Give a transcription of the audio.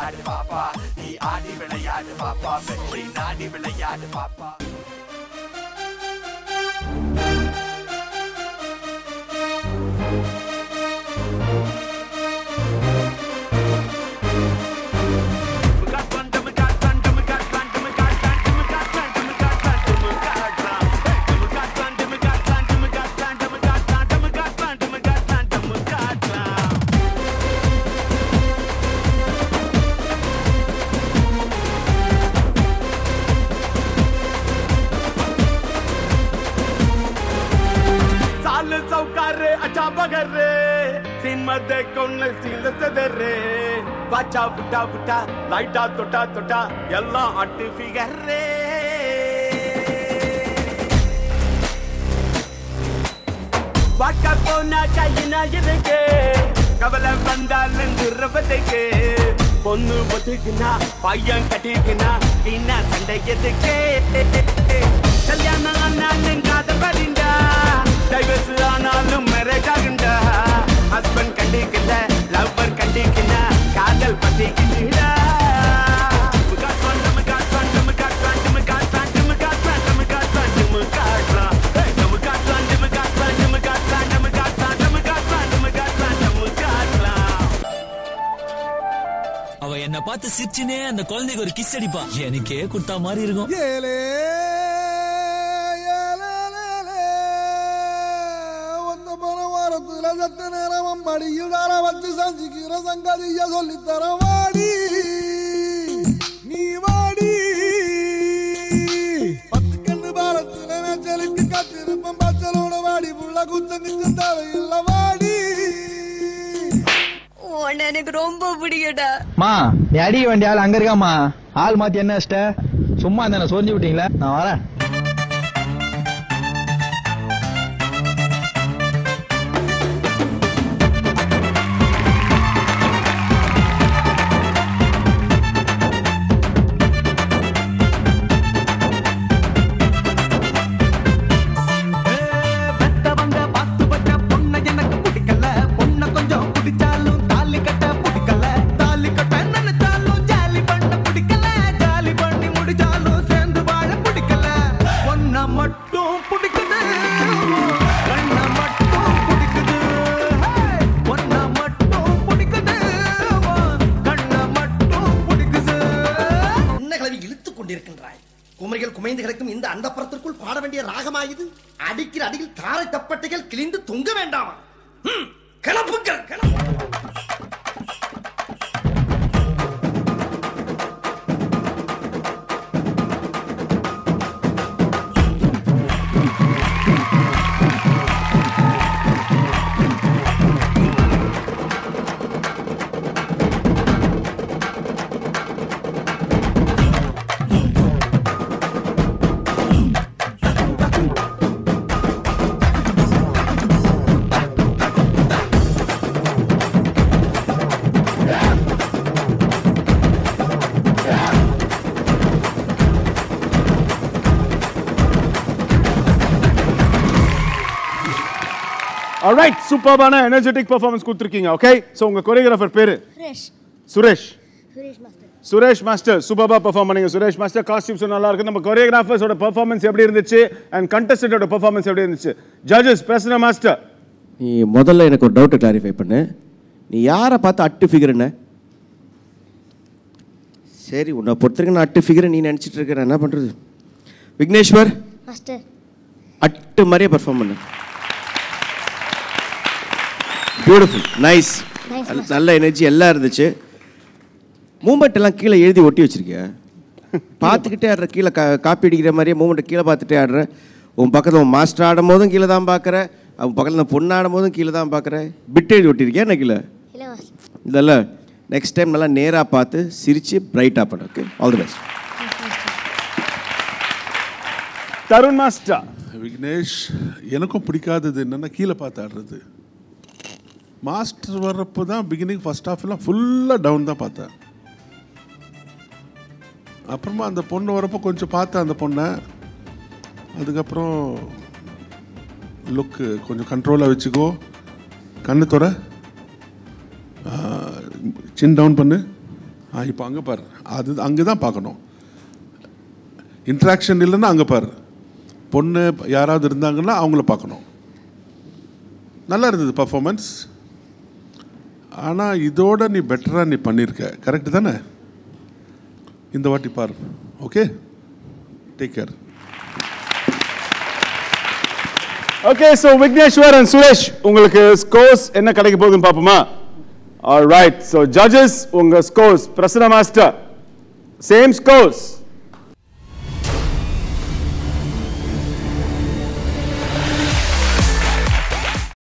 விளையாடு பாப்பா நீ ஆடி விளையாடு பாப்பா வெற்றி நாடி விளையாடு பாப்பா பாச்சா புட்டா புட்டா லைட்டா தொட்டா தொட்டா எல்லாம் அட்டு ஃபிகரே வாட்டா போனா கையினா இருக்கு கவலை வந்தாலும் நிறவதுக்கு பொண்ணு ஒத்துக்குனா பையன் கட்டிக்குனா என்ன சண்டை எதுக்கு கல்யாணம் ஆனாலும் காதல் வரிண்டா டைவர்ஸ் ஆனாலும் மேரேஜ் ஆகுண்டா ஹஸ்பண்ட் கண்டிக்கல லவ்வர் கண்டிக்கல காதல் பத்திக்கிட்டா அவ என்ன பார்த்து சிரிச்சுனே அந்த குழந்தைக்கு ஒரு கிஸ் அடிப்பா எனக்கே குடுத்தா மாதிரி இருக்கும் சத்த நேரம் மடியுடார வச்சு சஞ்சிக்கிற சங்கதிய சொல்லித்தர வாடி நீ வாடி பத்து கண்ணு பாலத்துல மேச்சலுக்கு காத்திருப்பம் பச்சலோட வாடி புள்ள குத்தங்கு சந்தாவை இல்ல வாடி உன்னை எனக்கு ரொம்ப பிடிக்கடா மா நீ அடிக்க வேண்டிய ஆள் அங்க இருக்காமா ஆள் மாத்தி என்ன வச்சிட்ட சும்மா தானே சொரிஞ்சு விட்டீங்களா நான் வரேன் குமரிகள் குமைந்து கிடக்கும் இந்த அந்தப்புறத்திற்குள் பாட வேண்டிய ராகமாயுது அடிக்கிற அடியில் தாரை தப்பட்டைகள் கிழிந்து தொங்க வேண்டாமா கிளப்புக்கள் Alright, superb energetic performance கொடுத்திருக்கீங்க. Okay? So உங்க choreographer பேரு? சுரேஷ். சுரேஷ் மாஸ்டர் சூப்பரா பெர்ஃபார்ம் பண்ணீங்க. சுரேஷ் மாஸ்டர் காஸ்டியூம்ஸ் நல்லா இருக்கு. நம்ம choreographers-ஓட பெர்ஃபார்மன்ஸ் எப்படி இருந்துச்சு and contestant-ஓட பெர்ஃபார்மன்ஸ் எப்படி இருந்துச்சு? Judges, Prasanna master. நீ முதல்ல எனக்கு ஒரு டவுட் கிளாரிஃபை பண்ணு. நீ யாரை பார்த்து அட்டு ஃபிகர்னு? சரி உன்னை பொறுத்தவரைக்கும் நான் அட்டு ஃபிகர் நீ நினைச்சிட்டு இருக்க என்ன பண்றது? விக்னேஸ்வர் மாஸ்டர் அட்டு மாதிரியே பெர்ஃபார்ம் பண்ணு. பியூட்டிஃபுல் நைஸ் நல்ல எனர்ஜி எல்லாம் இருந்துச்சு. மூமெண்ட் எல்லாம் கீழே எழுதி ஒட்டி வச்சிருக்கிய பார்த்துக்கிட்டே ஆடுற கீழே காப்பி அடிக்கிற மாதிரியே மூமெண்ட்டை கீழே பார்த்துட்டே ஆடுற. உன் பக்கத்தில் உன் மாஸ்டர் ஆடும் போதும் கீழே தான் பார்க்குற, அவன் பக்கத்தில் பொண்ணு ஆடும் போதும் கீழே தான் பார்க்குற. பிட் எழுதி ஒட்டியிருக்கியா என்ன கீழே இல்லைல்ல? நெக்ஸ்ட் டைம் நல்லா நேராக பார்த்து சிரித்து பிரைட்டாக பண்ணு. Okay all the best. Tarun master. Vignesh எனக்கும் பிடிக்காதது என்னென்னா கீழே பார்த்து ஆடுறது. மாஸ்டர் வர்றப்போ தான் பிகினிங் ஃபர்ஸ்ட் ஹாஃப்லாம் ஃபுல்லாக டவுன் தான் பார்த்தேன். அப்புறமா அந்த பொண்ணு வரப்போ கொஞ்சம் பார்த்தேன் அந்த பொண்ணை. அதுக்கப்புறம் லுக்கு கொஞ்சம் கண்ட்ரோலாக வச்சுக்கோ, கண்ணு துற, சின் டவுன் பண்ணு, இப்போ அங்கே பாரு, அது அங்கே தான் பார்க்கணும். இன்ட்ராக்ஷன் இல்லைன்னா அங்கே பாரு, பொண்ணு யாராவது இருந்தாங்கன்னா அவங்கள பார்க்கணும். நல்லா இருந்தது பர்ஃபார்மன்ஸ். ஆனால் இதோட நீ பெட்டராக நீ பண்ணியிருக்க, கரெக்டு தானே? இந்த வாட்டி பாரு. Okay, take care. Okay, so Vigneshwar and Suresh, உங்களுக்கு ஸ்கோர்ஸ் என்ன கிடைக்க போகுதுன்னு பார்ப்போமா? ஆல்ரைட், ஸோ ஜட்ஜஸ் உங்க scores. Prasanna master, same scores.